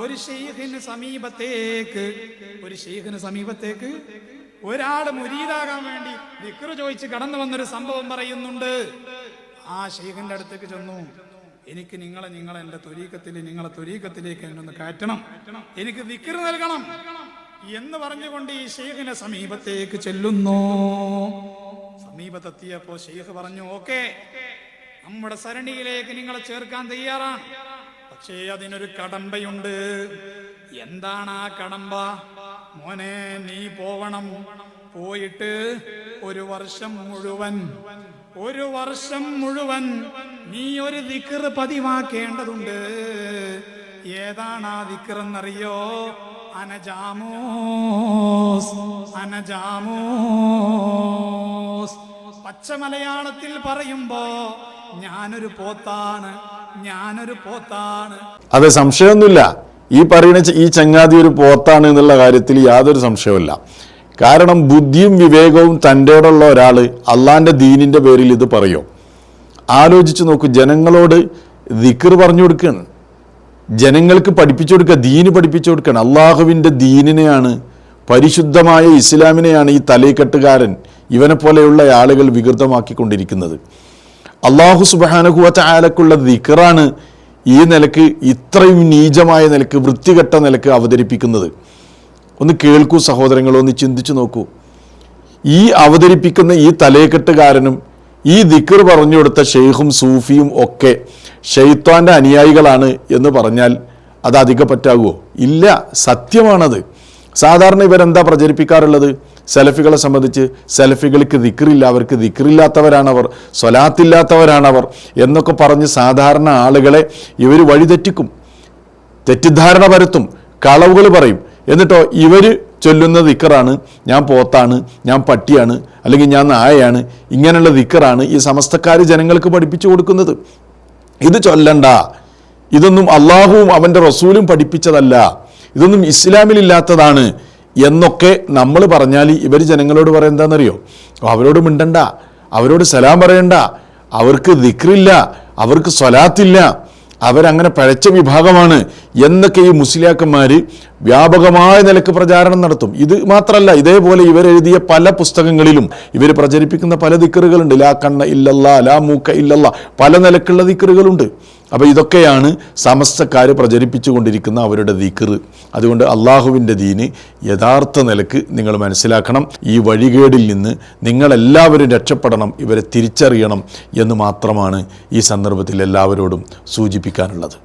ഒരു ഷെയ്ഖിന് സമീപത്തേക്ക് ഒരാള് മുരീദാകാൻ വേണ്ടി ദിക്ർ ചോദിച്ച് കടന്നു വന്നൊരു സംഭവം പറയുന്നുണ്ട്. ആ ഷെയ്ഖിന്റെ അടുത്തേക്ക് ചെന്നു, എനിക്ക് നിങ്ങളെ എന്റെ നിങ്ങളെ ത്വരീഖത്തിലേക്ക് എന്നെ ഒന്ന് കയറ്റണം, എനിക്ക് ദിക്ർ നൽകണം എന്ന് പറഞ്ഞുകൊണ്ട് ഈ ഷെയ്ഖിനെ സമീപത്തേക്ക് ചെല്ലുന്നു. സമീപത്തെത്തിയപ്പോ ഷെയ്ഖ് പറഞ്ഞു, ഓക്കെ, നമ്മുടെ സരണിയിലേക്ക് നിങ്ങളെ ചേർക്കാൻ തയ്യാറാണ്, പക്ഷേ അതിനൊരു കടമ്പയുണ്ട്. എന്താണ് ആ കടമ്പ? മോനെ, നീ പോവണം, പോയിട്ട് ഒരു വർഷം മുഴുവൻ നീ ഒരു ദിക്ർ പതിവാക്കേണ്ടതുണ്ട്. ഏതാണ് ആ ദിക്ർ എന്നറിയോ? അനജാമൂസ്. പച്ച മലയാളത്തിൽ പറയുമ്പോ ഞാനൊരു പോത്താണ്. അതെ, സംശയമൊന്നുമില്ല. ഈ പറയുന്ന ഈ ചങ്ങാതി ഒരു പോത്താണ് എന്നുള്ള കാര്യത്തിൽ യാതൊരു സംശയവുമില്ല. കാരണം ബുദ്ധിയും വിവേകവും തൻ്റെയോടുള്ള ഒരാൾ അള്ളാന്റെ ദീനിന്റെ പേരിൽ ഇത് പറയോ? ആലോചിച്ച് നോക്കൂ. ജനങ്ങളോട് ദിക്ർ പറഞ്ഞു കൊടുക്കുകയാണ്, ജനങ്ങൾക്ക് പഠിപ്പിച്ചു കൊടുക്കുക, ദീന് പഠിപ്പിച്ചു കൊടുക്കുകയാണ്. അള്ളാഹുവിൻ്റെ ദീനിനെയാണ്, പരിശുദ്ധമായ ഇസ്ലാമിനെയാണ് ഈ തലയിക്കെട്ടുകാരൻ ഇവനെ പോലെയുള്ള ആളുകൾ വികൃതമാക്കിക്കൊണ്ടിരിക്കുന്നത്. അള്ളാഹു സുബ്ഹാനഹു വ തആലക്കുള്ള ദിക്റാണ് ഈ നിലക്ക്, ഇത്രയും നീചമായ നിലക്ക്, വൃത്തികെട്ട നിലക്ക് അവതരിപ്പിക്കുന്നത്. ഒന്ന് കേൾക്കൂ സഹോദരങ്ങൾ, ഒന്ന് ചിന്തിച്ചു നോക്കൂ. ഈ അവതരിപ്പിക്കുന്ന ഈ തലയെക്കെട്ടുകാരനും ഈ ദിക്ർ പറഞ്ഞു കൊടുത്ത ഷെയ്ഖും സൂഫിയും ഒക്കെ ഷെയ്ത്താൻ്റെ അനുയായികളാണ് എന്ന് പറഞ്ഞാൽ അത് അധികം പറ്റാകുമോ? ഇല്ല, സത്യമാണത്. സാധാരണ ഇവരെന്താ പ്രചരിപ്പിക്കാറുള്ളത്? സലഫികളെ സംബന്ധിച്ച് സലഫികൾക്ക് ദിക്റില്ല, അവർക്ക് ദിക്റില്ലാത്തവരാണവർ, സ്വലാത്തില്ലാത്തവരാണവർ എന്നൊക്കെ പറഞ്ഞ് സാധാരണ ആളുകളെ ഇവർ വഴിതെറ്റിക്കും, തെറ്റിദ്ധാരണ പരത്തും, കളവുകൾ പറയും. എന്നിട്ടോ ഇവർ ചൊല്ലുന്ന ദിക്റാണ് ഞാൻ പോത്താണ്, ഞാൻ പട്ടിയാണ്, അല്ലെങ്കിൽ ഞാൻ നായയാണ്, ഇങ്ങനെയുള്ള ദിക്റാണ് ഈ സമസ്തക്കാർ ജനങ്ങൾക്ക് പഠിപ്പിച്ചു കൊടുക്കുന്നത്. ഇത് ചൊല്ലണ്ട, ഇതൊന്നും അള്ളാഹുവും അവൻ്റെ റസൂലും പഠിപ്പിച്ചതല്ല, ഇതൊന്നും ഇസ്ലാമിലില്ലാത്തതാണ് എന്നൊക്കെ നമ്മൾ പറഞ്ഞാൽ ഇവർ ജനങ്ങളോട് പറയാൻ എന്താണെന്നറിയോ? അവരോട് മിണ്ടണ്ട, അവരോട് സലാം പറയണ്ട, അവർക്ക് ദിക്റില്ല, അവർക്ക് സ്വലാത്തില്ല, അവരങ്ങനെ പഴച്ച വിഭാഗമാണ് എന്നൊക്കെ ഈ മുസ്ലിയാക്കന്മാർ വ്യാപകമായ നിലക്ക് പ്രചാരണം നടത്തും. ഇത് മാത്രമല്ല, ഇതേപോലെ ഇവരെഴുതിയ പല പുസ്തകങ്ങളിലും ഇവർ പ്രചരിപ്പിക്കുന്ന പല ദിക്റുകളുണ്ട്. ലാ കണ്ണ ഇല്ലല്ലാ, ലാ മൂക്ക ഇല്ലല്ലാ, പല നിലക്കുള്ള ദിക്റുകളുണ്ട്. അപ്പോൾ ഇതൊക്കെയാണ് സമസ്തക്കാർ പ്രചരിപ്പിച്ചു കൊണ്ടിരിക്കുന്ന അവരുടെ ദിക്ർ. അതുകൊണ്ട് അള്ളാഹുവിൻ്റെ ദീന് യഥാർത്ഥ നിലക്ക് നിങ്ങൾ മനസ്സിലാക്കണം. ഈ വഴികേടിൽ നിന്ന് നിങ്ങളെല്ലാവരും രക്ഷപ്പെടണം, ഇവരെ തിരിച്ചറിയണം എന്ന് മാത്രമാണ് ഈ സന്ദർഭത്തിൽ എല്ലാവരോടും സൂചിപ്പിക്കാനുള്ളത്.